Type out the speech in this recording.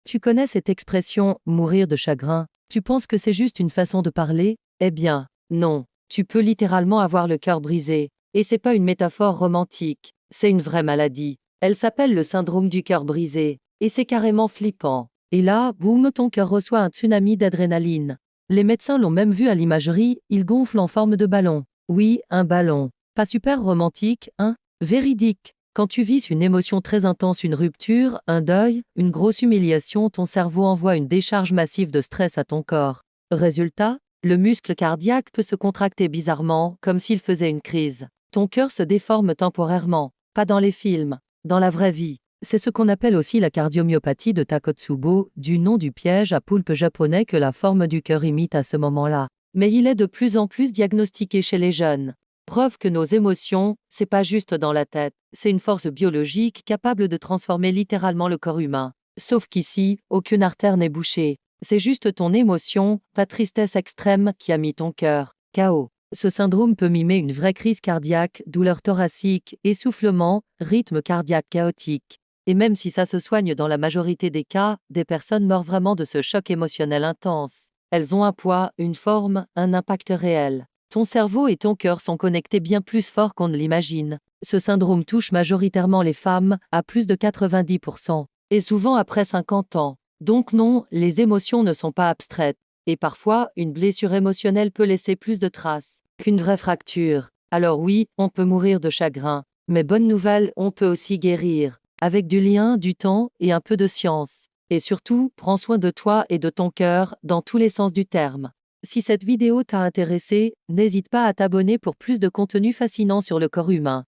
Tu connais cette expression « mourir de chagrin ». Tu penses que c'est juste une façon de parler? Eh bien, non. Tu peux littéralement avoir le cœur brisé. Et c'est pas une métaphore romantique, c'est une vraie maladie. Elle s'appelle le syndrome du cœur brisé. Et c'est carrément flippant. Et là, boum, ton cœur reçoit un tsunami d'adrénaline. Les médecins l'ont même vu à l'imagerie, il gonfle en forme de ballon. Oui, un ballon. Pas super romantique, hein? Véridique. Quand tu vis une émotion très intense, une rupture, un deuil, une grosse humiliation, ton cerveau envoie une décharge massive de stress à ton corps. Résultat, le muscle cardiaque peut se contracter bizarrement, comme s'il faisait une crise. Ton cœur se déforme temporairement, pas dans les films, dans la vraie vie. C'est ce qu'on appelle aussi la cardiomyopathie de Takotsubo, du nom du piège à poulpe japonais que la forme du cœur imite à ce moment-là. Mais il est de plus en plus diagnostiqué chez les jeunes. Preuve que nos émotions, c'est pas juste dans la tête, c'est une force biologique capable de transformer littéralement le corps humain. Sauf qu'ici, aucune artère n'est bouchée. C'est juste ton émotion, ta tristesse extrême qui a mis ton cœur KO. Ce syndrome peut mimer une vraie crise cardiaque, douleur thoracique, essoufflement, rythme cardiaque chaotique. Et même si ça se soigne dans la majorité des cas, des personnes meurent vraiment de ce choc émotionnel intense. Elles ont un poids, une forme, un impact réel. Ton cerveau et ton cœur sont connectés bien plus fort qu'on ne l'imagine. Ce syndrome touche majoritairement les femmes, à plus de 90%, et souvent après 50 ans. Donc non, les émotions ne sont pas abstraites. Et parfois, une blessure émotionnelle peut laisser plus de traces qu'une vraie fracture. Alors oui, on peut mourir de chagrin. Mais bonne nouvelle, on peut aussi guérir. Avec du lien, du temps et un peu de science. Et surtout, prends soin de toi et de ton cœur, dans tous les sens du terme. Si cette vidéo t'a intéressé, n'hésite pas à t'abonner pour plus de contenu fascinant sur le corps humain.